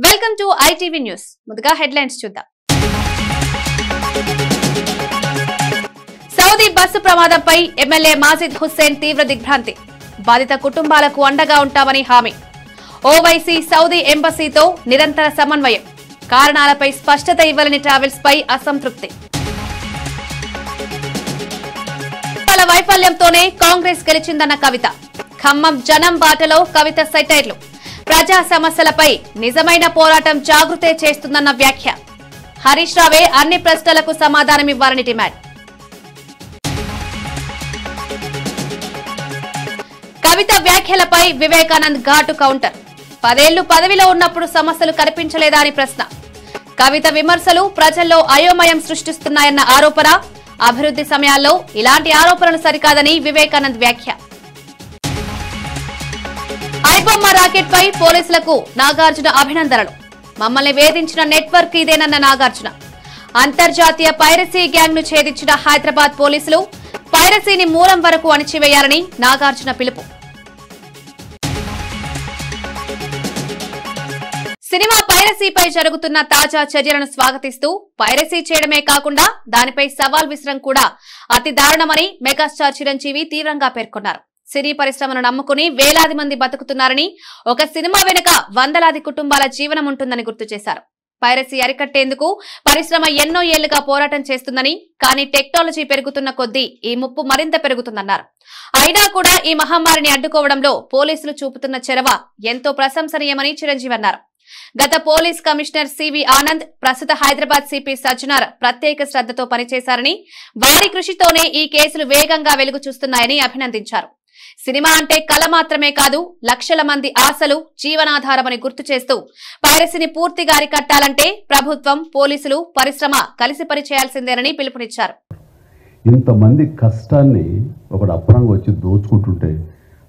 Welcome to ITV news. ముందుగా headlines చూద్దాం. Saudi bus ప్రమాదంపై ఎమ్మెల్యే మాజిద్ హుస్సేన్ తీవ్ర దిగ్భ్రాంతి. బాధిత కుటుంబాలకు అండగా ఉంటామని హామీ. ఓవైసీ సౌదీ ఎంబసీతో నిరంతర సమన్వయం. కారణాలపై స్పష్టత ఇవ్వలేని ట్రావెల్స్ పై అసంతృప్తి. వైఫల్యంతోనే కాంగ్రెస్ గెలిచిందన్న కవిత. ఖమ్మం జనం బాటలో కవిత సెటైర్లు. ప్రజా సమస్యలపై నిజమైన పోరాటం జాగృతే చేస్తుందన్న వ్యాఖ్య. హరీష్ రావే అన్ని ప్రశ్నలకు సమాధానమివ్వాలని డిమాండ్. కవిత వ్యాఖ్యలపై వివేకానంద్ ఘాటు కౌంటర్. 10 ఏళ్లు పదవిలో ఉన్నప్పుడు సమస్యలు కనిపించలేదా అని ప్రశ్న. కవిత విమర్శలు ప్రజల్లో అయోమయం సృష్టిస్తున్నాయన్న ఆరోపణ. అభివృద్ధి సమయాల్లో ఇలాంటి ఆరోపణలు సరికాదని వివేకానంద్ వ్యాఖ్య. ఐబొమ్మ రాకెట్ పై పోలీసులకు నాగార్జున అభినందనలు. మమ్మల్ని వేధించిన నెట్వర్క్ ఇదేనన్న నాగార్జున. అంతర్జాతీయ పైరసీ గ్యాంగ్ ను ఛేదించిన హైదరాబాద్ పోలీసులు. పైరసీని మూలం వరకు అణిచివేయాలని నాగార్జున పిలుపు. సినిమా పైరసీపై జరుగుతున్న తాజా చర్యలను స్వాగతిస్తూ పైరసీ చేయడమే కాకుండా దానిపై సవాల్ విసరం కూడా అతి దారుణమని మెగాస్టార్ చిరంజీవి తీవ్రంగా పేర్కొన్నారు. సినీ పరిశ్రమను నమ్ముకుని వేలాది మంది బతుకుతున్నారని, ఒక సినిమా వెనుక వందలాది కుటుంబాల జీవనం ఉంటుందని గుర్తు చేశారు. పైరసీ అరికట్టేందుకు పరిశ్రమ ఎన్నో ఏళ్లుగా పోరాటం చేస్తుందని, కానీ టెక్నాలజీ పెరుగుతున్న కొద్దీ ఈ ముప్పు మరింత పెరుగుతుందన్నారు. అయినా కూడా ఈ మహమ్మారిని అడ్డుకోవడంలో పోలీసులు చూపుతున్న చొరవ ఎంతో ప్రశంసనీయమని చిరంజీవి అన్నారు. గత పోలీస్ కమిషనర్ సివి ఆనంద్, ప్రస్తుత హైదరాబాద్ సిపి సజ్జనార్ ప్రత్యేక శ్రద్ధతో పనిచేశారని, వారి కృషితోనే ఈ కేసులు వేగంగా వెలుగు చూస్తున్నాయని అభినందించారు. సినిమా అంటే కళ మాత్రమే కాదు, లక్షల మంది ఆశలు, జీవనాధారమని గుర్తు చేస్తూ పైరసీని పూర్తిగా అరికట్టాలంటే ప్రభుత్వం, పోలీసులు, పరిశ్రమ కలిసి పనిచేయాల్సిందేనని పిలుపునిచ్చారు. ఇంతమంది కష్టాన్ని ఒకడు అప్రంగా వచ్చి దోచుకుంటుంటే,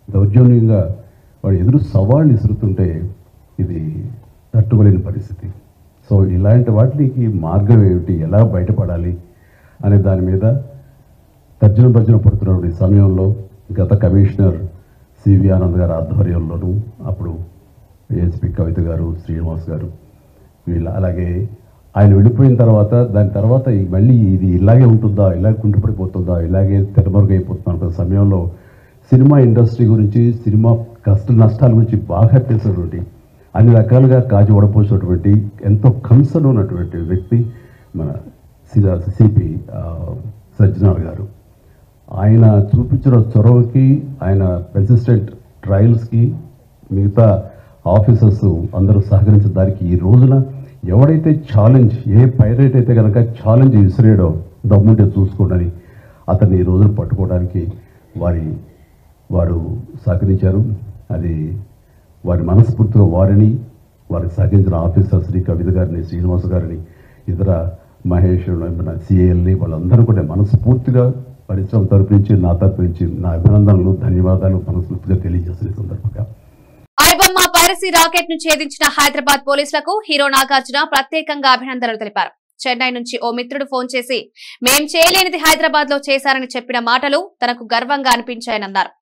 దౌర్జన్యంగా వాడు ఎదురు సవాళ్ళు ఇసురుతుంటే ఇది తట్టుకోలేని పరిస్థితి. సో ఇలాంటి వాటికి మార్గం ఏమిటి, ఎలా బయటపడాలి అనే దాని మీద తర్జన పడుతున్న సమయంలో గత కమిషనర్ సివి ఆనంద్ గారి ఆధ్వర్యంలోనూ, అప్పుడు ఏఎస్పీ కవిత గారు, శ్రీనివాస్ గారు, వీళ్ళు, అలాగే ఆయన వెళ్ళిపోయిన తర్వాత దాని తర్వాత మళ్ళీ ఇది ఇలాగే ఉంటుందా, ఇలాగే కుంటుపడిపోతుందా, ఇలాగే తెరమరుగైపోతుందా అనుకున్న సమయంలో సినిమా ఇండస్ట్రీ గురించి, సినిమా కష్ట నష్టాల గురించి బాగా తెలిసినటువంటి, అన్ని రకాలుగా కాజు వడపోసినటువంటి, ఎంతో కన్సర్న్ ఉన్నటువంటి వ్యక్తి మన సిపి సజ్జనార్ గారు. ఆయన చూపించిన చొరవకి, ఆయన పెర్సిస్టెంట్ ట్రయల్స్కి మిగతా ఆఫీసర్స్ అందరూ సహకరించిన దానికి ఈ రోజున ఎవడైతే ఛాలెంజ్, ఏ పైరేట్ అయితే కనుక ఛాలెంజ్ విసిరేయడో దమ్ముంటే చూసుకోండి అతన్ని ఈ రోజున పట్టుకోవడానికి వారు సహకరించారు. అది వారి మనస్ఫూర్తిగా వారిని, వారికి సహకరించిన ఆఫీసర్స్ని, కవిత గారిని, శ్రీనివాస్ గారిని, ఇతర మహేష్, సిఏఎల్ని, వాళ్ళందరూ కూడా మనస్ఫూర్తిగా పరిశ్రమ తరపు నుంచి, నా తరపు నుంచి నా అభినందనలు, ధన్యవాదాలు మనస్ఫూర్తిగా తెలియజేస్తున్న సందర్భంగా. ఐబొమ్మ పైరసీ రాకెట్ ను ఛేదించిన హైదరాబాద్ పోలీసులకు హీరో నాగార్జున ప్రత్యేకంగా అభినందనలు తెలిపారు. చెన్నై నుంచి ఓ మిత్రుడు ఫోన్ చేసి మేం చేయలేనిది హైదరాబాద్ లో చేశారని చెప్పిన మాటలు తనకు గర్వంగా అనిపించాయన్నారు.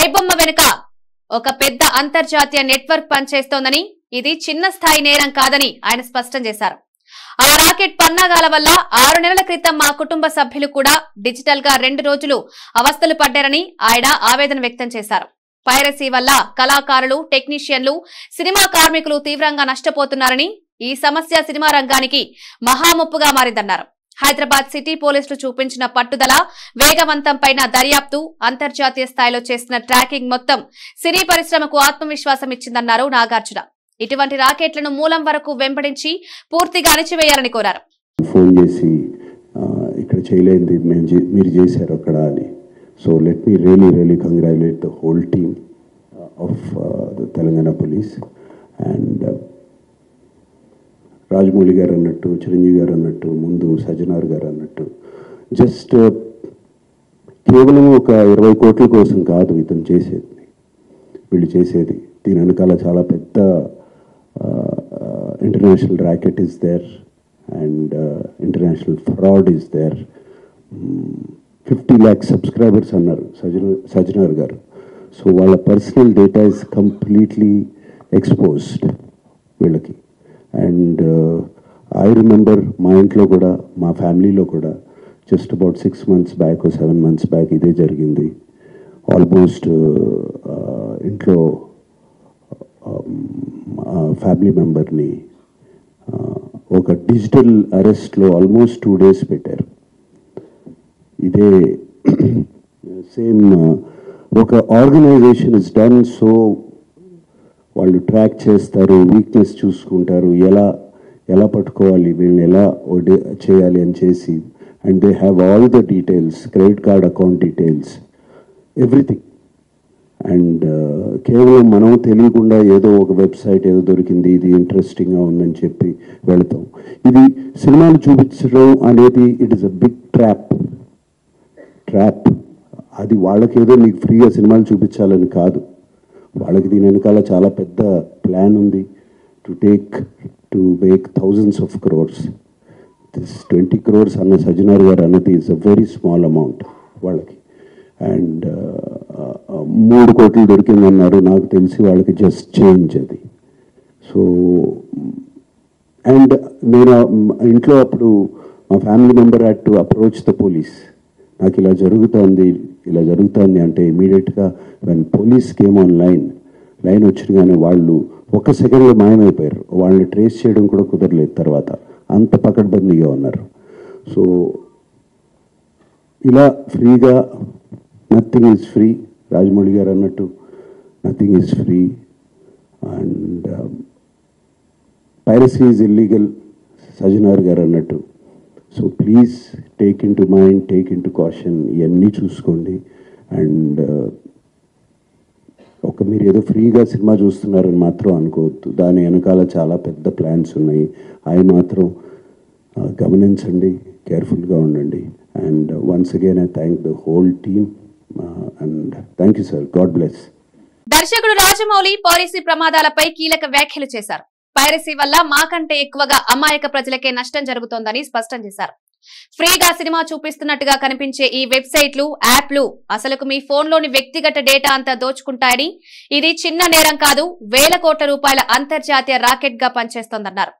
ఐబొమ్మ వెనుక ఒక పెద్ద అంతర్జాతీయ నెట్వర్క్ పనిచేస్తోందని, ఇది చిన్న స్థాయి నేరం కాదని ఆయన స్పష్టం చేశారు. ఆ రాకెట్ పన్నాగాల వల్ల 6 నెలల క్రితం మా కుటుంబ సభ్యులు కూడా డిజిటల్ గా 2 రోజులు అవస్థలు పడ్డారని ఆయన ఆవేదన వ్యక్తం చేశారు. పైరసీ వల్ల కళాకారులు, టెక్నీషియన్లు, సినిమా కార్మికులు తీవ్రంగా నష్టపోతున్నారని, ఈ సమస్య సినిమా రంగానికి మహాముప్పుగా మారిందన్నారు. హైదరాబాద్ సిటీ పోలీసులు చూపించిన పట్టుదల, వేగవంతంపైన దర్యాప్తు, అంతర్జాతీయ స్థాయిలో చేసిన ట్రాకింగ్ మొత్తం సినీ పరిశ్రమకు ఆత్మవిశ్వాసం ఇచ్చిందన్నారు నాగార్జున. ఇటువంటి రాకెట్లను మూలం వరకు వెంబడించి పూర్తిగా అణిచివేయాలని కోరారు. ఫోన్ చేసి ఇక్కడ చేయలేంది మీరు చేశారు అక్కడ అని. So let me really congratulate the whole team of the Telangana police. And Rajamouli గారు అన్నట్టు, చిరంజీవి గారు అన్నట్టు, ముందు సజ్జనార్ గారు అన్నట్టు, జస్ట్ కేవలం ఒక 20 కోట్ల కోసం కాదు ఇతను చేసేది, వీళ్ళు చేసేది. దీని వెనకాల చాలా పెద్ద international racket is there and international fraud is there. 50 lakh subscribers annaru Sajjanar garu. So వాళ్ళ personal data is completely exposed వీళ్ళకి. అండ్ ఐ రిమెంబర్ మా ఇంట్లో కూడా, మా ఫ్యామిలీలో కూడా just about 6 months back 7 months back ఇదే జరిగింది. ఆల్మోస్ట్ ఇంట్లో ఫ్యామిలీ మెంబర్ని ఒక డిజిటల్ అరెస్ట్లో ఆల్మోస్ట్ 2 days పెట్టారు. ఇదే సేమ్ ఒక ఆర్గనైజేషన్ ఇస్ డన్. సో వాళ్ళు ట్రాక్ చేస్తారు, వీక్నెస్ చూసుకుంటారు, ఎలా పట్టుకోవాలి, వీళ్ళని ఎలా చేయాలి అని చేసి, and they have all the details, credit card account details, everything. And కేవలం మనం తెలియకుండా ఏదో ఒక వెబ్సైట్ ఏదో దొరికింది, ఇది ఇంట్రెస్టింగ్గా ఉందని చెప్పి వెళతాం. ఇది సినిమాలు చూపించడం అనేది it is a big trap. అది వాళ్ళకేదో మీకు ఫ్రీగా సినిమాలు చూపించాలని కాదు, వాళ్ళకి దీని వెనకాల చాలా పెద్ద ప్లాన్ ఉంది. To make thousands of crores. This 20 crores అన్న సజ్జనార్ గారు అన్నది is a very small amount వాళ్ళకి. అండ్ 3 కోట్లు దొరికిందన్నారు, నాకు తెలిసి వాళ్ళకి జస్ట్ చేంజ్ అది. సో అండ్ నేను ఇంట్లో అప్పుడు మా family member had to approach the police. నాకు ఇలా జరుగుతుంది అంటే ఇమీడియట్గా when police came on line వచ్చినగానే వాళ్ళు 1 సెకండ్లో మాయమైపోయారు. వాళ్ళని ట్రేస్ చేయడం కూడా కుదరలేదు తర్వాత, అంత పకడ్బందీగా ఉన్నారు. సో ఇలా ఫ్రీగా నథింగ్ ఈజ్ ఫ్రీ, రాజమౌళి గారు అన్నట్టు nothing is free. And piracy is illegal, Sajjanar గారు అన్నట్టు. So please take in to mind, take in to caution, ఇవన్నీ చూసుకోండి. అండ్ మీరు ఏదో ఫ్రీగా సినిమా చూస్తున్నారని మాత్రం అనుకోవద్దు, దాని వెనకాల చాలా పెద్ద ప్లాన్స్ ఉన్నాయి. అవి మాత్రం గమనించండి, కేర్ఫుల్గా ఉండండి. And once again I thank the whole team and thank you sir, God bless. దర్శకుడు రాజమౌళి పైరసీ ప్రమాదాలపై కీలక వ్యాఖ్యలు చేశారు. పైరసీ వల్ల మాకంటే ఎక్కువగా అమాయక ప్రజలకే నష్టం జరుగుతోందని స్పష్టం చేశారు. ఫ్రీగా సినిమా చూపిస్తున్నట్టుగా కనిపించే ఈ వెబ్సైట్లు, యాప్లు అసలుకు మీ ఫోన్లోని వ్యక్తిగత డేటా అంతా దోచుకుంటాయని, ఇది చిన్న నేరం కాదు, వేల కోట్ల రూపాయల అంతర్జాతీయ రాకెట్ గా పనిచేస్తోందన్నారు.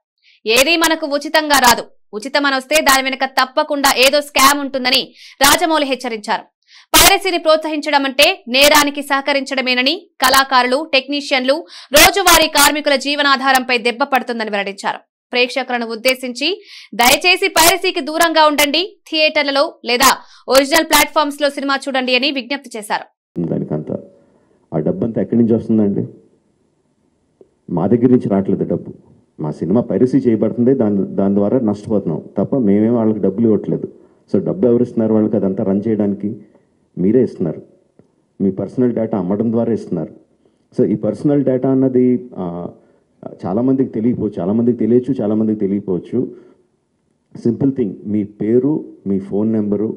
ఏదీ మనకు ఉచితంగా రాదు, ఉచితమనొస్తే దాని వెనుక తప్పకుండా ఏదో స్కామ్ ఉంటుందని రాజమౌళి హెచ్చరించారు. పైరసీని ప్రోత్సహించడం అంటే నేరానికి సహకరించడమేనని, కళాకారులు, టెక్నీషియన్లు, రోజువారీ కార్మికుల జీవనాధారంపై దెబ్బ పడుతుందని వెల్లడించారు. ప్రేక్షకులను ఉద్దేశించి దయచేసి పైరసీకి దూరంగా ఉండండి, థియేటర్లలో లేదా ఒరిజినల్ ప్లాట్ఫామ్స్ లో సినిమా చూడండి అని విజ్ఞప్తి చేశారు. దానికంతా ఆ డబ్బంతా ఎక్కడి నుంచి వస్తుందండి? మా దగ్గర నుంచి రావట్లేదు డబ్బు. మా సినిమా పైరసీ చేయబడుతుంది, దాని ద్వారా నష్టపోతున్నాం తప్ప మేమేం వాళ్ళకి డబ్బులు ఇవ్వట్లేదు. సో డబ్బు ఎవరు ఇస్తున్నారు వాళ్ళకి? అదంతా రన్ చేయడానికి మీరే ఇస్తున్నారు. మీ పర్సనల్ డేటా అమ్మడం ద్వారా ఇస్తున్నారు. సో ఈ పర్సనల్ డేటా అన్నది చాలామందికి తెలియకపోవచ్చు, చాలామందికి తెలియచ్చు, చాలామందికి తెలియకపోవచ్చు. సింపుల్ థింగ్, మీ పేరు, మీ ఫోన్ నెంబరు,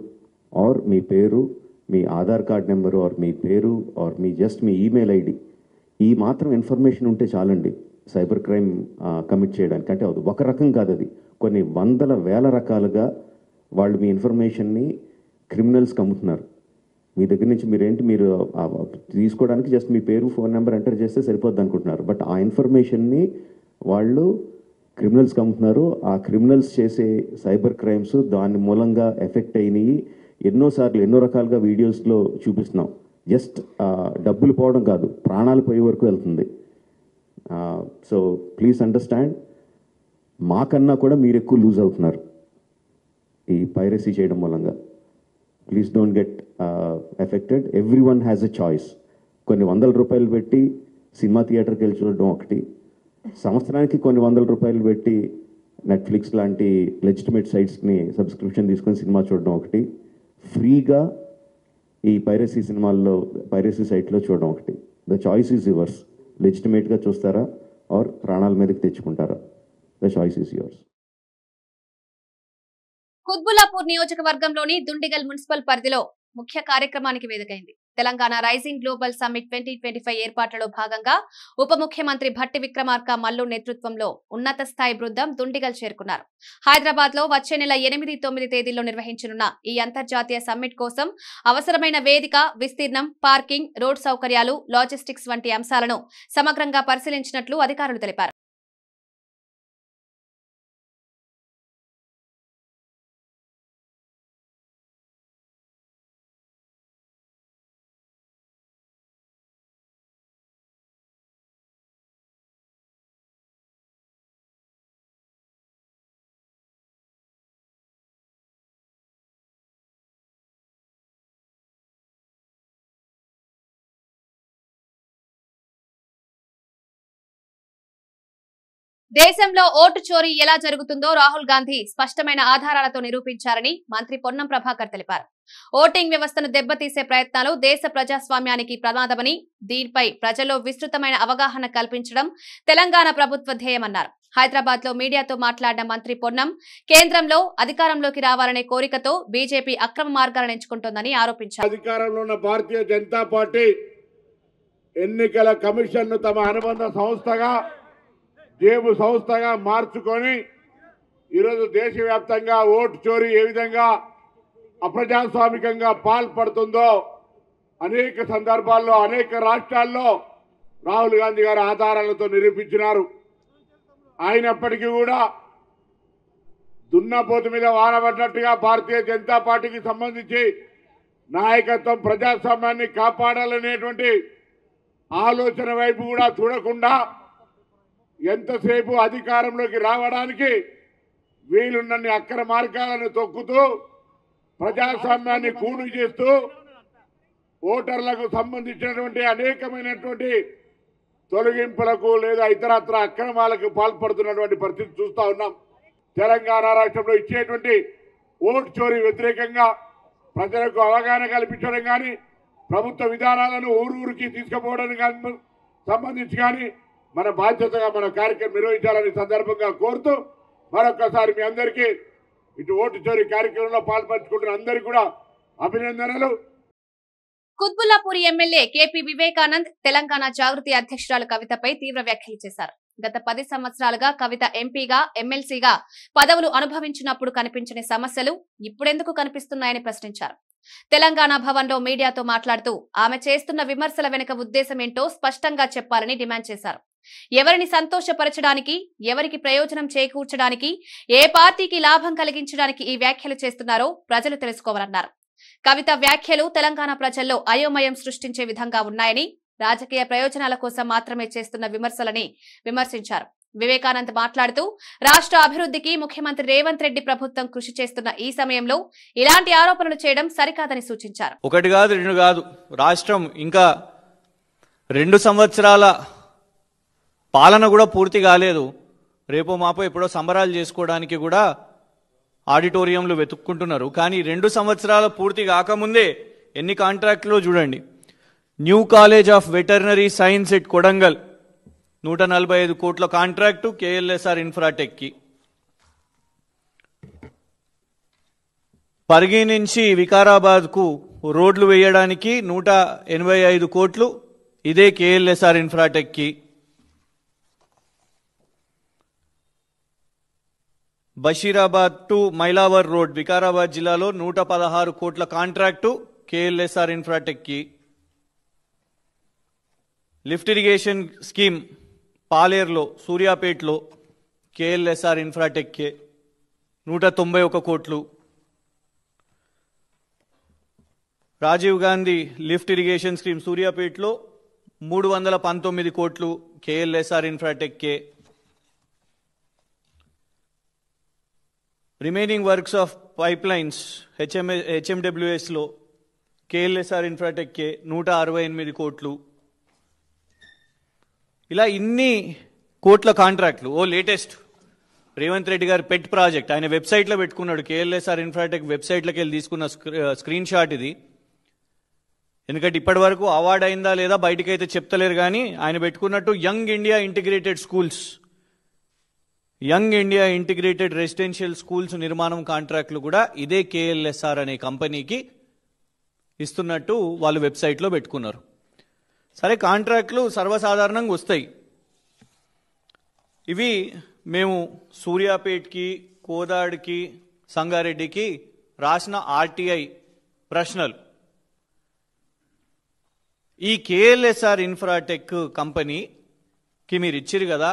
ఆర్ మీ పేరు, మీ ఆధార్ కార్డ్ నెంబరు, ఆర్ మీ పేరు, ఆర్ మీ జస్ట్ మీ ఈమెయిల్ ఐడి, ఈ మాత్రం ఇన్ఫర్మేషన్ ఉంటే చాలండి సైబర్ క్రైమ్ కమిట్ చేయడానికి. అంటే ఒక రకం కాదు, అది కొన్ని వందల వేల రకాలుగా వాళ్ళు మీ ఇన్ఫర్మేషన్ని క్రిమినల్స్కి అమ్ముతున్నారు. మీ దగ్గర నుంచి మీరు తీసుకోవడానికి జస్ట్ మీ పేరు, ఫోన్ నెంబర్ ఎంటర్ చేస్తే సరిపోద్ది అనుకుంటున్నారు. బట్ ఆ ఇన్ఫర్మేషన్ని వాళ్ళు క్రిమినల్స్కి అమ్ముతున్నారు. ఆ క్రిమినల్స్ చేసే సైబర్ క్రైమ్స్ దాని మూలంగా ఎఫెక్ట్ అయినాయి. ఎన్నోసార్లు ఎన్నో రకాలుగా వీడియోస్లో చూపిస్తున్నాం. జస్ట్ డబ్బులు పోవడం కాదు, ప్రాణాలు పోయే వరకు వెళ్తుంది. సో ప్లీజ్ అండర్స్టాండ్, మాకన్నా కూడా మీరు ఎక్కువ లూజ్ అవుతున్నారు ఈ పైరసీ చేయడం మూలంగా. Please don't get affected. Every one has a choice. కొన్ని వందల రూపాయలు పెట్టి సినిమా థియేటర్కి వెళ్ళి చూడడం ఒకటి, సంవత్సరానికి కొన్ని వందల రూపాయలు పెట్టి నెట్ఫ్లిక్స్ లాంటి లెజిటిమేట్ సైట్స్ని సబ్స్క్రిప్షన్ తీసుకొని సినిమా చూడడం ఒకటి, ఫ్రీగా ఈ పైరసీ సినిమాల్లో పైరసీ సైట్లో చూడడం ఒకటి. The choice is yours. లెజిటిమేట్గా చూస్తారా ఆర్ ప్రాణాల మీదకి తెచ్చుకుంటారా? The choice is yours. Quthbullapur నియోజకవర్గంలోని దుండిగల్ మున్సిపల్ పరిధిలో ముఖ్య కార్యక్రమానికి వేదికైంది. తెలంగాణ రైజింగ్ గ్లోబల్ సమ్మిట్ 2025 ఏర్పాట్లలో భాగంగా ఉప ముఖ్యమంత్రి భట్టి విక్రమార్క మల్లు నేతృత్వంలో ఉన్నత స్థాయి బృందం దుండిగల్ చేరుకున్నారు. హైదరాబాద్ లో వచ్చే నెల 8, 9 తేదీల్లో నిర్వహించనున్న ఈ అంతర్జాతీయ సమ్మిట్ కోసం అవసరమైన వేదిక, విస్తీర్ణం, పార్కింగ్, రోడ్ సౌకర్యాలు, లాజిస్టిక్స్ వంటి అంశాలను సమగ్రంగా పరిశీలించినట్లు అధికారులు తెలిపారు. దేశంలో ఓటు చోరీ ఎలా జరుగుతుందో రాహుల్ గాంధీ స్పష్టమైన ఆధారాలతో నిరూపించారని మంత్రి పొన్నం ప్రభాకర్ తెలిపారు. ఓటింగ్ వ్యవస్థను దెబ్బతీసే ప్రయత్నాలు దేశ ప్రజాస్వామ్యానికి ప్రమాదమని, దీనిపై ప్రజల్లో విస్తృతమైన అవగాహన కల్పించడం తెలంగాణ ప్రభుత్వ ధ్యేయమన్నారు. హైదరాబాద్ లో మీడియాతో మాట్లాడిన మంత్రి పొన్నం కేంద్రంలో అధికారంలోకి రావాలనే కోరికతో బీజేపీ అక్రమ మార్గాలను ఎంచుకుంటోందని ఆరోపించారు. అధికారంలో ఉన్న భారతీయ జనతా పార్టీ ఎన్నికల కమిషన్ ను తమ అనుబంధ సంస్థగా, జేబు సంస్థగా మార్చుకొని ఈరోజు దేశవ్యాప్తంగా ఓటు చోరీ ఏ విధంగా అప్రజాస్వామికంగా పాల్పడుతుందో అనేక సందర్భాల్లో అనేక రాష్ట్రాల్లో రాహుల్ గాంధీ గారు ఆధారాలతో నిరూపించినారు. అయినప్పటికీ కూడా దున్నపోతు మీద వానబడ్డట్టుగా భారతీయ జనతా పార్టీకి సంబంధించి నాయకత్వం ప్రజాస్వామ్యాన్ని కాపాడాలనేటువంటి ఆలోచన వైపు కూడా చూడకుండా ఎంతసేపు అధికారంలోకి రావడానికి వీలున్నన్ని అక్రమ మార్గాలను తొక్కుతూ ప్రజాస్వామ్యాన్ని కూని చేస్తూ ఓటర్లకు సంబంధించినటువంటి అనేకమైనటువంటి తొలగింపులకు లేదా ఇతరత్ర అక్రమాలకు పాల్పడుతున్నటువంటి పరిస్థితి చూస్తా ఉన్నాం. తెలంగాణ రాష్ట్రంలో ఇచ్చేటువంటి ఓటు చోరీ వ్యతిరేకంగా ప్రజలకు అవగాహన కల్పించడం కానీ, ప్రభుత్వ విధానాలను ఊరూరికి తీసుకుపోవడానికి సంబంధించి కానీ మన బాధ్యతగా మన కార్యక్రమం నిర్వహించాలని సందర్భంగా కోరుతూ మరొకసారి మీ అందరికీ ఇటు ఓటు చోరీ కార్యక్రమంలో పాల్పంచుకుంటున్న అందరికీ కూడా అభినందనలు. కుత్బుల్లాపూర్ ఎమ్మెల్యే కేపీ వివేకానంద్ తెలంగాణ జాగృతి అధ్యక్షురాలు కవితపై తీవ్ర వ్యాఖ్యలు చేశారు. గత 10 సంవత్సరాలుగా కవిత ఎంపీగా, ఎమ్మెల్సీగా పదవులు అనుభవించినప్పుడు కనిపించని సమస్యలు ఇప్పుడెందుకు కనిపిస్తున్నాయని ప్రశ్నించారు. తెలంగాణ భవన్ లో మీడియాతో మాట్లాడుతూ ఆమె చేస్తున్న విమర్శల వెనుక ఉద్దేశం ఏంటో స్పష్టంగా చెప్పాలని డిమాండ్ చేశారు. ఎవరిని సంతోషపరచడానికి, ఎవరికి ప్రయోజనం చేకూర్చడానికి, ఏ పార్టీకి లాభం కలిగించడానికి ఈ వ్యాఖ్యలు చేస్తున్నారో ప్రజలు తెలుసుకోవాలన్నారు. కవిత వ్యాఖ్యలు తెలంగాణ ప్రజల్లో అయోమయం సృష్టించే విధంగా ఉన్నాయని, రాజకీయ ప్రయోజనాల కోసం మాత్రమే చేస్తున్న విమర్శలని విమర్శించారు. వివేకానంద్ మాట్లాడుతూ రాష్ట్ర అభివృద్ధికి ముఖ్యమంత్రి రేవంత్ రెడ్డి ప్రభుత్వం కృషి చేస్తున్న ఈ సమయంలో ఇలాంటి ఆరోపణలు చేయడం సరికాదని సూచించారు. 1 కాదు 2 కాదు, రాష్ట్రం ఇంకా 2 సంవత్సరాల పాలన కూడా పూర్తి కాలేదు. రేపో మాపో ఎప్పుడో సంబరాలు చేసుకోవడానికి కూడా ఆడిటోరియంలు వెతుక్కుంటున్నారు. కానీ 2 సంవత్సరాల పూర్తి కాకముందే ఎన్ని కాంట్రాక్టులో చూడండి. New college of veterinary science at Kodangal 145 కోట్ల కాంట్రాక్టు కేఎల్ఎస్ఆర్ ఇన్ఫ్రాటెక్కి. పరిగి నుంచి వికారాబాద్కు రోడ్లు వేయడానికి 185 కోట్లు ఇదే కేఎల్ఎస్ఆర్ ఇన్ఫ్రాటెక్కి. బషీరాబాద్ టు మైలావర్ రోడ్ వికారాబాద్ జిల్లాలో 116 కోట్ల కాంట్రాక్టు కేఎల్ఎస్ఆర్ ఇన్ఫ్రాటెక్కి. లిఫ్ట్ ఇరిగేషన్ స్కీమ్ పాలేరులో, సూర్యాపేటలో కేఎల్ఎస్ఆర్ ఇన్ఫ్రాటెక్కే 191 కోట్లు. Rajiv Gandhi lift irrigation scheme సూర్యాపేటలో 319 కోట్లు కేఎల్ఎస్ఆర్ ఇన్ఫ్రాటెక్కే. రిమైనింగ్ వర్క్స్ ఆఫ్ పైప్లైన్స్ హెచ్ఎండబ్ల్యూఎస్లో కేఎల్ఎస్ఆర్ ఇన్ఫ్రాటెక్కే 168 కోట్లు. ఇలా ఇన్ని కోట్ల కాంట్రాక్ట్లు. లేటెస్ట్ రేవంత్ రెడ్డి గారి పెట్ ప్రాజెక్ట్ ఆయన వెబ్సైట్లో పెట్టుకున్నాడు. కేఎల్ఎస్ఆర్ ఇన్ఫ్రాటెక్ వెబ్సైట్లోకి వెళ్ళి తీసుకున్న స్క్రీన్ షాట్ ఇది. ఎందుకంటే ఇప్పటి వరకు అవార్డు అయిందా లేదా బయటకైతే చెప్తలేరు, కానీ ఆయన పెట్టుకున్నట్టు Young India integrated schools, Young India integrated residential schools నిర్మాణం కాంట్రాక్టులు కూడా ఇదే కేఎల్ఎస్ఆర్ అనే కంపెనీకి ఇస్తున్నట్టు వాళ్ళు వెబ్సైట్లో పెట్టుకున్నారు. సరే, కాంట్రాక్టులు సర్వసాధారణంగా వస్తాయి. ఇవి మేము సూర్యాపేట్కి, కోదాడికి, సంగారెడ్డికి రాసిన ఆర్టీఐ ప్రశ్నలు. ఈ కేఎల్ఎస్ఆర్ ఇన్ఫ్రాటెక్ కంపెనీకి మీరు ఇచ్చిరు కదా,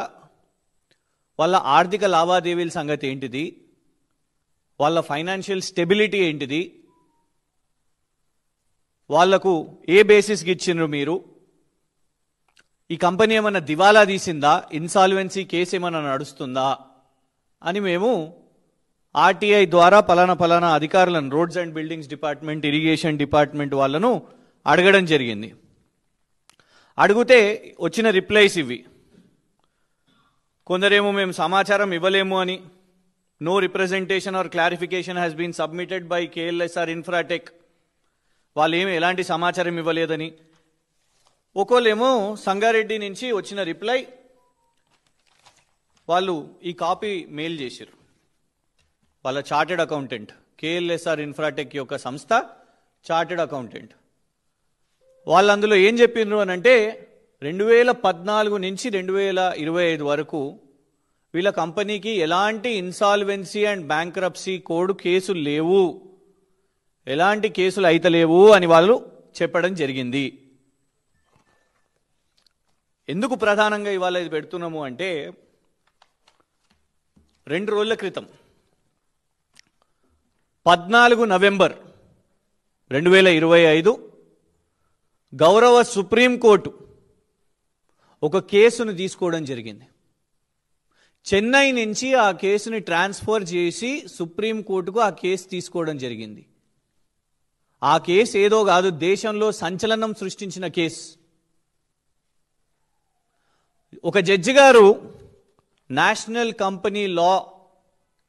వాళ్ళ ఆర్థిక లావాదేవీల సంగతి ఏంటిది, వాళ్ళ ఫైనాన్షియల్ స్టెబిలిటీ ఏంటిది, వాళ్లకు ఏ బేసిస్కి ఇచ్చినారు మీరు, ఈ కంపెనీ ఏమన్నా దివాలా తీసిందా, ఇన్సాల్వెన్సీ కేసు ఏమన్నా నడుస్తుందా అని మేము ఆర్టీఐ ద్వారా పలానా అధికారులను, roads and buildings department, irrigation department వాళ్ళను అడగడం జరిగింది. అడిగితే వచ్చిన రిప్లైస్ ఇవి. కొందరేమో మేము సమాచారం ఇవ్వలేము అని. No representation or clarification has been submitted by KLSR Infratech. వాళ్ళు ఏమి ఎలాంటి సమాచారం ఇవ్వలేదని. ఒకళ్ళేమో సంగారెడ్డి నుంచి వచ్చిన రిప్లై, వాళ్ళు ఈ కాపీ మెయిల్ చేశారు. వాళ్ళ చార్టెడ్ అకౌంటెంట్, కేఎల్ఎస్ఆర్ ఇన్ఫ్రాటెక్ యొక్క సంస్థ చార్టెడ్ అకౌంటెంట్. వాళ్ళు అందులో ఏం చెప్పిండ్రు అని అంటే 2014 నుంచి 2025 వరకు వీళ్ళ కంపెనీకి ఎలాంటి ఇన్సాల్వెన్సీ అండ్ బ్యాంక్రప్సీ కోడ్ కేసులు లేవు, ఎలాంటి కేసులు అయితే లేవు అని వాళ్ళు చెప్పడం జరిగింది. ఎందుకు ప్రధానంగా ఇవాళ ఇది పెడుతున్నాము అంటే 2 రోజుల క్రితం 14 నవంబర్ 2025 గౌరవ సుప్రీంకోర్టు ఒక కేసును తీసుకోవడం జరిగింది. చెన్నై నుంచి ఆ కేసుని ట్రాన్స్ఫర్ చేసి సుప్రీంకోర్టుకు ఆ కేసు తీసుకోవడం జరిగింది. ఆ కేసు ఏదో కాదు, దేశంలో సంచలనం సృష్టించిన కేసు. ఒక జడ్జి గారు నేషనల్ కంపెనీ లా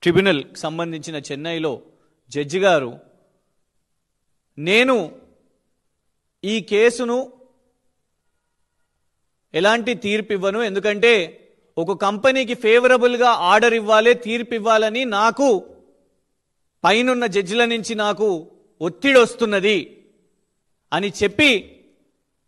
ట్రిబ్యునల్ సంబంధించిన చెన్నైలో జడ్జి గారు, నేను ఈ కేసును ఎలాంటి తీర్పు ఇవ్వను, ఎందుకంటే ఒక కంపెనీకి ఫేవరబుల్గా ఆర్డర్ ఇవ్వాలి, తీర్పు ఇవ్వాలని నాకు పైనున్న జడ్జిల నుంచి నాకు ఒత్తిడి వస్తున్నది అని చెప్పి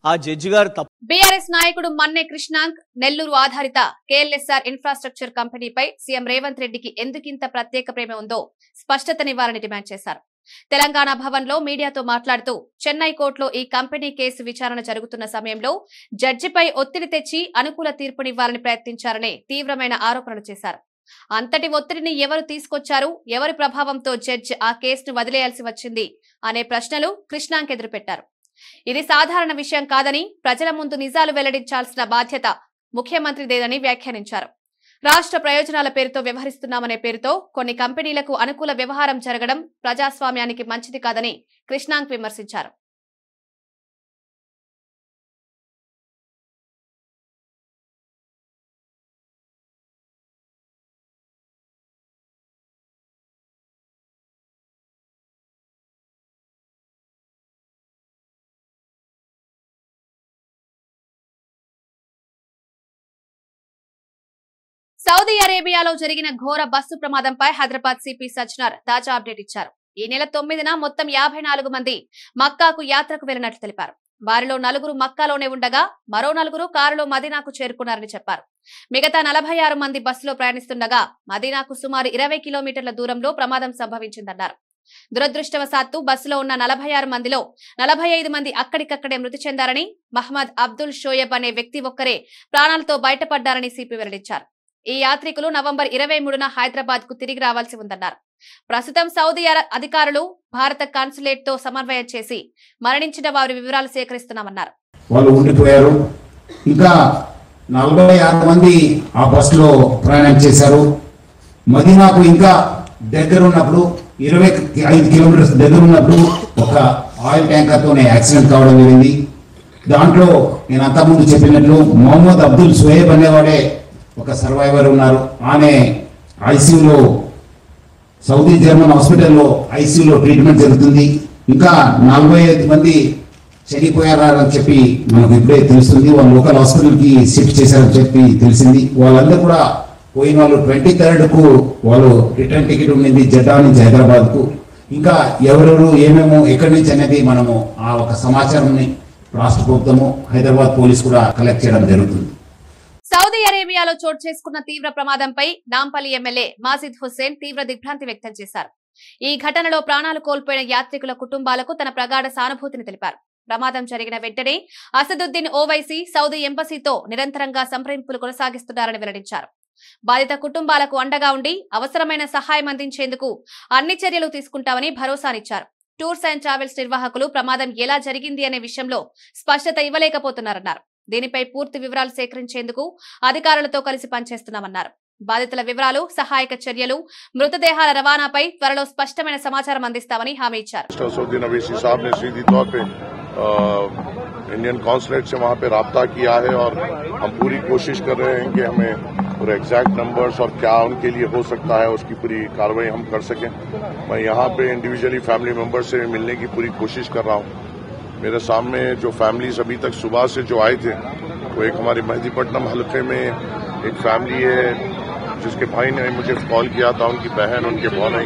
ఆ జడ్జి గారు బీఆర్ఎస్ నాయకుడు మన్నే కృష్ణాంక్ నెల్లూరు ఆధారిత కేఎల్ఎస్ఆర్ ఇన్ఫ్రాస్ట్రక్చర్ కంపెనీపై సీఎం రేవంత్ రెడ్డికి ఎందుకింత ప్రత్యేక ప్రేమ ఉందో స్పష్టతనివ్వాలని డిమాండ్ చేశారు. తెలంగాణ భవన్ లో మీడియాతో మాట్లాడుతూ చెన్నై కోర్టులో ఈ కంపెనీ కేసు విచారణ జరుగుతున్న సమయంలో జడ్జిపై ఒత్తిడి తెచ్చి అనుకూల తీర్పునివ్వాలని ప్రయత్నించారని తీవ్రమైన ఆరోపణలు చేశారు. అంతటి ఒత్తిడిని ఎవరు తీసుకొచ్చారు, ఎవరి ప్రభావంతో జడ్జి ఆ కేసును వదిలేయాల్సి వచ్చింది అనే ప్రశ్నలు కృష్ణాంక్ ఎదురుపెట్టారు. ఇది సాధారణ విషయం కాదని, ప్రజల ముందు నిజాలు వెల్లడించాల్సిన బాధ్యత ముఖ్యమంత్రిదేనని వ్యాఖ్యానించారు. రాష్ట్ర ప్రయోజనాల పేరుతో వ్యవహరిస్తున్నామనే పేరుతో కొన్ని కంపెనీలకు అనుకూల వ్యవహారం జరగడం ప్రజాస్వామ్యానికి మంచిది కాదని కృష్ణాంక్ విమర్శించారు. సౌదీ అరేబియాలో జరిగిన ఘోర బస్సు ప్రమాదంపై హైదరాబాద్ సిపి సజ్జనార్ తాజా అప్డేట్ ఇచ్చారు. ఈ నెల 9న మొత్తం 54 మంది మక్కాకు యాత్రకు వెళ్లినట్లు తెలిపారు. వారిలో 4 మక్కాలోనే ఉండగా మరో 4 కారులో మదీనాకు చేరుకున్నారని చెప్పారు. మిగతా 46 మంది బస్సులో ప్రయాణిస్తుండగా మదీనాకు సుమారు 20 కిలోమీటర్ల దూరంలో ప్రమాదం సంభవించిందన్నారు. దురదృష్టవశాత్తు బస్సులో ఉన్న 46 మందిలో 45 మంది అక్కడికక్కడే మృతి చెందారని, మహమ్మద్ అబ్దుల్ షోయబ్ అనే వ్యక్తి ఒక్కరే ప్రాణాలతో బయటపడ్డారని సిపి వెల్లడించారు. ఈ యాత్రికులు నవంబర్ 23న హైదరాబాద్ కు తిరిగి రావాల్సి ఉందన్నారు. ప్రస్తుతం సౌదీ అధికారులు భారత కాన్సులేట్ తో సమన్వయం చేసి మరణించిన వారి వివరాలు సేకరిస్తున్నామన్నారు. వాళ్ళు ఉండిపోయారు. ఇంకా 46 మంది ఆ బస్సులో ప్రయాణం చేశారు. మదీనాకు ఇంకా దగ్గర ఉన్నప్పుడు 25 కిలోమీటర్స్ దగ్గర ఉన్నప్పుడు ఒక ఆయిల్ ట్యాంకర్తోనే యాక్సిడెంట్ కావడం జరిగింది. దాంట్లో నేను అంతకుముందు చెప్పినట్లు మొహమ్మద్ అబ్దుల్ షోయబ్ అనేవాడే ఒక సర్వైవర్ ఉన్నారు. ఆమె ఐసీయూలో, సౌదీ జర్మన్ హాస్పిటల్లో ఐసీయూలో ట్రీట్మెంట్ జరుగుతుంది. ఇంకా 45 మంది చనిపోయారని చెప్పి మనకు ఇప్పుడే తెలుస్తుంది. వాళ్ళు లోకల్ హాస్పిటల్కి షిఫ్ట్ చేశారని చెప్పి తెలిసింది. వాళ్ళందరూ కూడా పోయిన వాళ్ళు 23కు వాళ్ళు రిటర్న్ టికెట్ ఉండింది జెడ్డా నుంచి హైదరాబాద్కు. ఇంకా ఎవరెవరు ఏమేమో ఎక్కడి నుంచి అనేది మనము ఆ ఒక సమాచారాన్ని రాష్ట్ర ప్రభుత్వము, హైదరాబాద్ పోలీసు కూడా కలెక్ట్ చేయడం జరుగుతుంది. సౌదీ అరేబియాలో చోటు చేసుకున్న తీవ్ర ప్రమాదంపై నాంపల్లి ఎమ్మెల్యే మాజిద్ హుస్సేన్ తీవ్ర దిగ్భ్రాంతి వ్యక్తం చేశారు. ఈ ఘటనలో ప్రాణాలు కోల్పోయిన యాత్రికుల కుటుంబాలకు తన ప్రగాఢ సానుభూతిని తెలిపారు. ప్రమాదం జరిగిన వెంటనే అసదుద్దీన్ ఓవైసీ సౌదీ ఎంబసీతో నిరంతరంగా సంప్రదింపులు కొనసాగిస్తున్నారని వెల్లడించారు. బాధిత కుటుంబాలకు అండగా ఉండి అవసరమైన సహాయం అందించేందుకు అన్ని చర్యలు తీసుకుంటామని భరోసానిచ్చారు. టూర్స్ అండ్ ట్రావెల్స్ నిర్వాహకులు ప్రమాదం ఎలా జరిగింది అనే విషయంలో స్పష్టత ఇవ్వలేకపోతున్నారన్నారు. దీనిపై పూర్తి వివరాలు సేకరించేందుకు అధికారులతో కలిసి పనిచేస్తున్నామన్నారు. బాధితుల వివరాలు, సహాయక చర్యలు, మృతదేహాల రవాణాపై త్వరలో స్పష్టమైన సమాచారం అందిస్తామని హామీ ఇచ్చారు. इंडियन कॉन्सुलेट से वहाँ पे राब्ता किया है और हम पूरी कोशिश कर रहे हैं कि हमें पूरे एग्जैक्ट नंबर्स और क्या उनके लिए हो सकता है उसकी पूरी कार्रवाई हम कर सकें। मैं यहाँ पे इंडिविजुअली फैमिली मेंबर से मिलने की पूरी कोशिश कर रहा हूँ। मेरे सामने जो फैमिलीज अभी तक सुबह से जो आए थे वो एक हमारे मेहदीपट्टनम हल्के में एक फैमिली है जिसके भाई ने मुझे कॉल किया था, उनकी बहन, उनके भाई,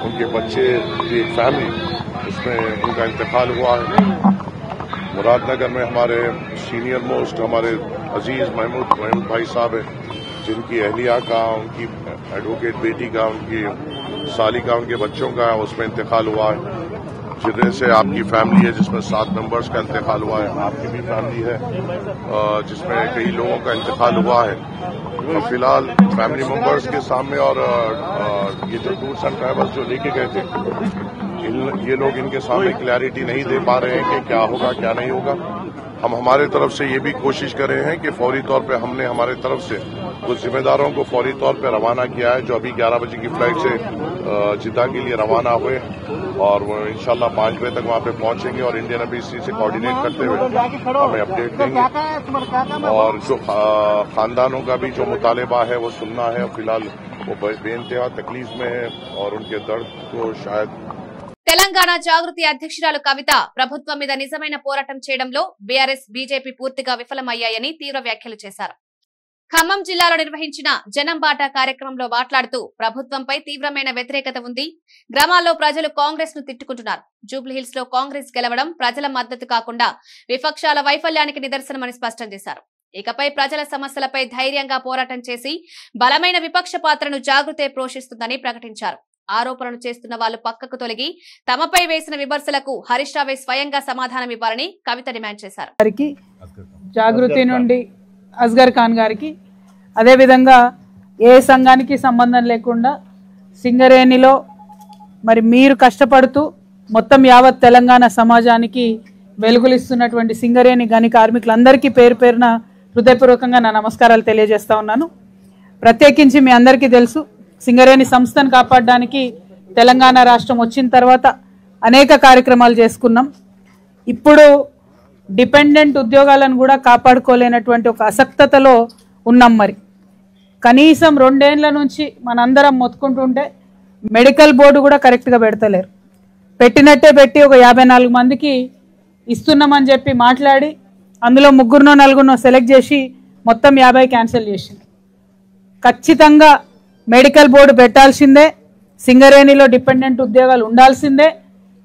उनके बच्चे की एक फैमिली, उसमें उनका इंतकाल हुआ है। मुरादनगर में हमारे सीनियर मोस्ट हमारे अजीज महमूद भाई साहब है जिनकी अहलिया का, उनकी एडवोकेट बेटी का, उनकी साली का, उनके बच्चों का उसमें इंतकाल हुआ है। जिले से आपकी फैमिली है जिसमें 7 मेंबर्स का इंतकाल हुआ है, आपकी भी फैमिली है जिसमें कई लोगों का इंतकाल हुआ है। तो फिलहाल फैमिली मेंबर्स के सामने और ये जो टूर्स एंड ट्रैवल्स जो लेके गए थे ये लोग इनके सामने क्लैरिटी नहीं दे पा रहे हैं कि क्या होगा क्या नहीं होगा। हम हमारे तरफ से ये भी कोशिश कर रहे हैं कि फौरी तौर पे हमने हमारे तरफ से कुछ जिम्मेदारों को फौरी तौर पे रवाना किया है जो अभी 11 बजे की फ्लाइट से जिद्दा के लिए रवाना हुए और वो इंशाल्लाह 5 बजे तक वहाँ पे पहुंचेंगे और इंडियन एम्बेसी से कोऑर्डिनेट करते हुए हमें अपडेट देंगे। और जो खानदानों का भी जो मुतालबा है वो सुनना है। फिलहाल वो बेइंतहा तकलीफ में है और उनके दर्द को शायद తెలంగాణ జాగృతి అధ్యక్షురాలు కవిత ప్రభుత్వం మీద నిజమైన పోరాటం చేయడంలో బీఆర్ఎస్ బీజేపీ పూర్తిగా విఫలమయ్యాయని తీవ్ర వ్యాఖ్యలు చేశారు. ఖమ్మం జిల్లాలో నిర్వహించిన జనం బాట కార్యక్రమంలో మాట్లాడుతూ ప్రభుత్వంపై తీవ్రమైన వ్యతిరేకత ఉంది, గ్రామాల్లో ప్రజలు కాంగ్రెస్ ను తిట్టుకుంటున్నారు, జూబ్లీహిల్స్ లో కాంగ్రెస్ గెలవడం ప్రజల మద్దతు కాకుండా విపక్షాల వైఫల్యానికి నిదర్శనమని స్పష్టం చేశారు. ఇకపై ప్రజల సమస్యలపై ధైర్యంగా పోరాటం చేసి బలమైన విపక్ష పాత్రను జాగృతే పోషిస్తుందని ప్రకటించారు. ఆరోపణలు చేస్తున్న వాళ్లు పక్కకు తొలగి తమపై వేసిన విమర్శలకు హరీష్ రావు స్వయంగా సమాధానం ఇవ్వాలని కవిత డిమాండ్ చేశారు. జాగృతి నుండి అస్గర్ ఖాన్ గారికి, అదే విధంగా ఏ సంఘానికి సంబంధం లేకుండా సింగరేణిలో మరి మీరు కష్టపడుతూ మొత్తం యావత్ తెలంగాణ సమాజానికి వెలుగులిస్తున్నటువంటి సింగరేణి గని కార్మికులందరికీ పేరు పేరున హృదయపూర్వకంగా నా నమస్కారాలు తెలియజేస్తా ఉన్నాను. ప్రత్యేకించి మీ అందరికీ తెలుసు, సింగరేణి సంస్థను కాపాడడానికి తెలంగాణ రాష్ట్రం వచ్చిన తర్వాత అనేక కార్యక్రమాలు చేసుకున్నాం. ఇప్పుడు డిపెండెంట్ ఉద్యోగాలను కూడా కాపాడుకోలేనటువంటి ఒక అసక్తతలో ఉన్నాం. మరి కనీసం 2 ఏళ్ల నుంచి మనందరం మొత్తుకుంటుంటే మెడికల్ బోర్డు కూడా కరెక్ట్గా పెడతలేరు. పెట్టినట్టే పెట్టి ఒక 54 మందికి ఇస్తున్నామని చెప్పి మాట్లాడి అందులో 3 4 సెలెక్ట్ చేసి మొత్తం 50 క్యాన్సిల్ చేసింది. ఖచ్చితంగా మెడికల్ బోర్డు పెట్టాల్సిందే, సింగరేణిలో డిపెండెంట్ ఉద్యోగాలు ఉండాల్సిందే.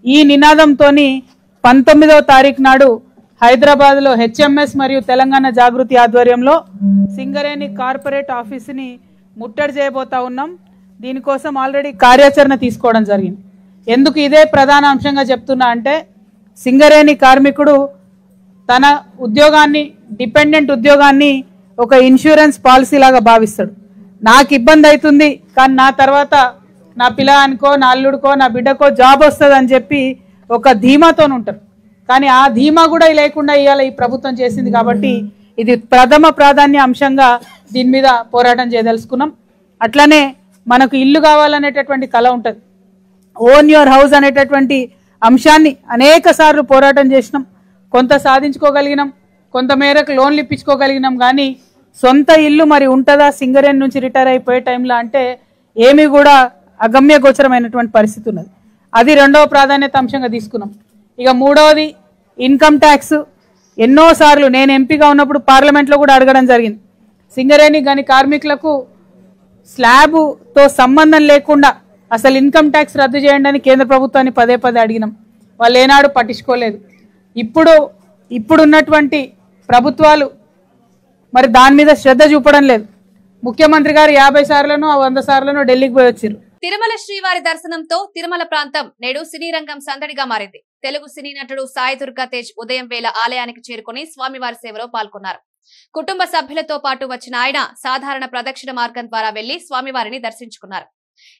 ఈ నినాదంతో 19వ తారీఖు నాడు హైదరాబాద్లో హెచ్ఎంఎస్ మరియు తెలంగాణ జాగృతి ఆధ్వర్యంలో సింగరేణి కార్పొరేట్ ఆఫీసుని ముట్టడి చేయబోతా ఉన్నాం. దీనికోసం ఆల్రెడీ కార్యాచరణ తీసుకోవడం జరిగింది. ఎందుకు ఇదే ప్రధాన అంశంగా చెప్తున్నా అంటే, సింగరేణి కార్మికుడు తన ఉద్యోగాన్ని, డిపెండెంట్ ఉద్యోగాన్ని ఒక ఇన్సూరెన్స్ పాలసీ లాగా భావిస్తాడు. నాకు ఇబ్బంది అవుతుంది కానీ నా తర్వాత నా పిల్లగానికో, నా అల్లుడికో, నా బిడ్డకో జాబ్ వస్తుంది అని చెప్పి ఒక ధీమాతో ఉంటారు. కానీ ఆ ధీమా కూడా లేకుండా ఇవాళ ఈ ప్రభుత్వం చేసింది. కాబట్టి ఇది ప్రథమ ప్రాధాన్య అంశంగా దీని మీద పోరాటం చేయదలుచుకున్నాం. అట్లనే మనకు ఇల్లు కావాలనేటటువంటి కళ ఉంటుంది. ఓన్ యువర్ హౌస్ అనేటటువంటి అంశాన్ని అనేక సార్లు పోరాటం చేసినాం. కొంత సాధించుకోగలిగినాం, కొంత మేరకు లోన్లు ఇప్పించుకోగలిగినాం. కానీ సొంత ఇల్లు మరి ఉంటుందా సింగరేణి నుంచి రిటైర్ అయిపోయే టైంలో అంటే ఏమీ కూడా అగమ్య గోచరమైనటువంటి పరిస్థితి ఉన్నది. అది 2వ ప్రాధాన్యత అంశంగా తీసుకున్నాం. ఇక 3వది ఇన్కమ్ ట్యాక్స్. ఎన్నోసార్లు నేను ఎంపీగా ఉన్నప్పుడు పార్లమెంట్లో కూడా అడగడం జరిగింది. సింగరేణి గని కార్మికులకు స్లాబ్తో సంబంధం లేకుండా అసలు ఇన్కమ్ ట్యాక్స్ రద్దు చేయండి అని కేంద్ర ప్రభుత్వాన్ని పదే అడిగినాం. వాళ్ళు ఏనాడు పట్టించుకోలేదు. ఇప్పుడున్నటువంటి ప్రభుత్వాలు మరి దాని మీద శ్రద్ధ చూపడం లేదు. ముఖ్యమంత్రి గారు 50 సార్లను 100 సార్లను ఢిల్లీకి పోయి వచ్చారు. తిరుమల శ్రీవారి దర్శనంతో తిరుమల ప్రాంతం నేడు సినీ రంగం సందడిగా మారింది. తెలుగు సినీ నటుడు సాయి దుర్గా తేజ్ ఉదయం వేళ ఆలయానికి చేరుకుని స్వామివారి సేవలో పాల్గొన్నారు. కుటుంబ సభ్యులతో పాటు వచ్చిన ఆయన సాధారణ ప్రదక్షిణ మార్గం ద్వారా వెళ్లి స్వామివారిని దర్శించుకున్నారు.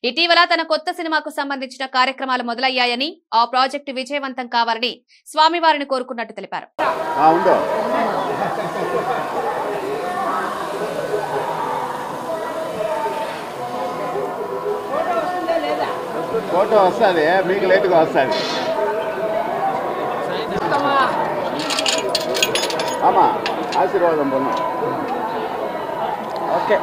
ఇటీవల తన కొత్త సినిమాకు సంబంధించిన కార్యక్రమాలు మొదలయ్యాయని, ఆ ప్రాజెక్టు విజయవంతం కావాలని స్వామివారిని కోరుకున్నట్టు తెలిపారు. ఫోటో వస్తుంది, మీకు లేట్గా వస్తుంది. ఆశీర్వాదం పొందు. ఓకే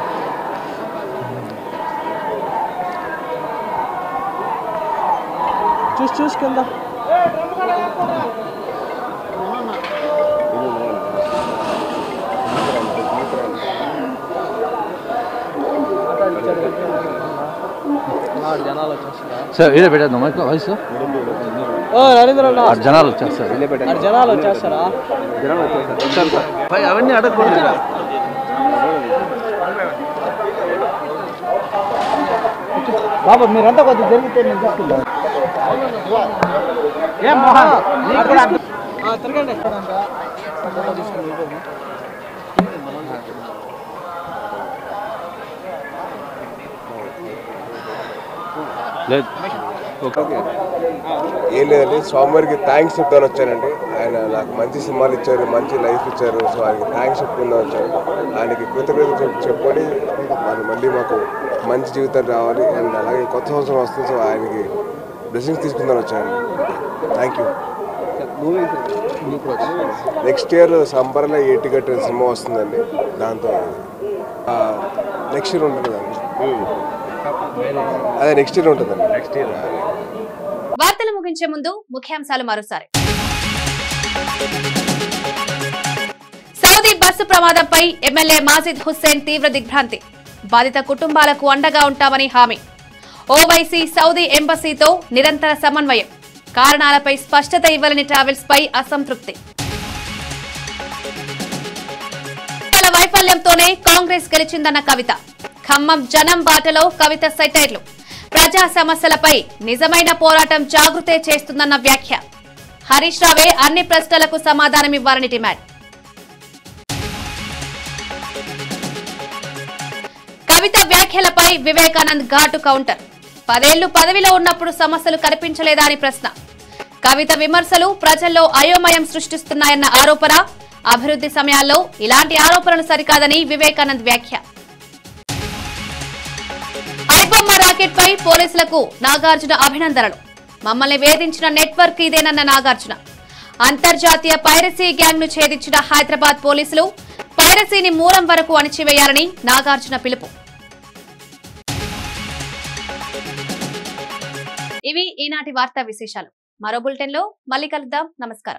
చూసుకెళ్దాం. సార్ ఇదే పెట్టేద్దాం వయసు నరేంద్ర జనాలు వచ్చేస్తారు జనాలు వచ్చేస్తారా? అవన్నీ అడగకూడదు. బాబా మీరంతా కొద్దిగా జరిగితే నేను తీసుకుంటాను. ఏం తిరగండి. ఏం లేదండి, స్వామివారికి థ్యాంక్స్ చెప్తాను వచ్చానండి. ఆయన నాకు మంచి సినిమాలు ఇచ్చారు, మంచి లైఫ్ ఇచ్చారు. సో ఆయనకి థ్యాంక్స్ చెప్పుకుందాం వచ్చాను. ఆయనకి కృతజ్ఞత చెప్పుకొని మళ్ళీ మాకు మంచి జీవితం రావాలి అండ్ అలాగే కొత్త సంవత్సరం వస్తుంది. సో ఆయనకి బ్లెస్సింగ్స్ తీసుకుందాం వచ్చానండి. Thank you. నెక్స్ట్ ఇయర్ సంబర్లో ఏటిగట్టు సినిమా వస్తుందండి. దాంతో నెక్స్ట్ ఇయర్ ఉంటుందండి. అదే నెక్స్ట్ ఇయర్ ఉంటుందండి. Next year. వార్తలు ముగించే ముందు ముఖ్యాంశాలు మరోసారి. సౌదీ బస్సు ప్రమాదంపై ఎమ్మెల్యే మాజిద్ హుస్సేన్ తీవ్ర దిగ్భ్రాంతి. బాధిత కుటుంబాలకు అండగా ఉంటామని హామీ. ఓవైసీ సౌదీ ఎంబసీతో నిరంతర సమన్వయం. కారణాలపై స్పష్టత ఇవ్వాలని ట్రావెల్స్ పై అసంతృప్తి. వైఫల్యంతోనే కాంగ్రెస్ గెలిచిందన్న కవిత. ఖమ్మం జనం బాటలో కవిత సెటైర్లు. ప్రజా సమస్యలపై నిజమైన పోరాటం జాగృతే చేస్తుందన్న వ్యాఖ్య. హరీష్ రావే అన్ని ప్రశ్నలకు సమాధానమివ్వాలని డిమాండ్. కవిత వ్యాఖ్యలపై వివేకానంద్ ఘాటు కౌంటర్. 10 ఏళ్లు పదవిలో ఉన్నప్పుడు సమస్యలు కనిపించలేదా అని ప్రశ్న. కవిత విమర్శలు ప్రజల్లో అయోమయం సృష్టిస్తున్నాయన్న ఆరోపణ. అభివృద్ధి సమయాల్లో ఇలాంటి ఆరోపణలు సరికాదని వివేకానంద్ వ్యాఖ్య. ఐబొమ్మ రాకెట్ పై పోలీసులకు నాగార్జున అభినందనలు. మమ్మల్ని వేధించిన నెట్వర్క్ ఇదేనన్న నాగార్జున. అంతర్జాతీయ పైరసీ గ్యాంగ్ ను ఛేదించిన హైదరాబాద్ పోలీసులు. పైరసీని మూలం వరకు అణిచివేయాలని నాగార్జున పిలుపు. ఇవి ఈనాటి వార్తా విశేషాలు. మరో బులెటిన్ లో మళ్ళీ కలుద్దాం. నమస్కారం.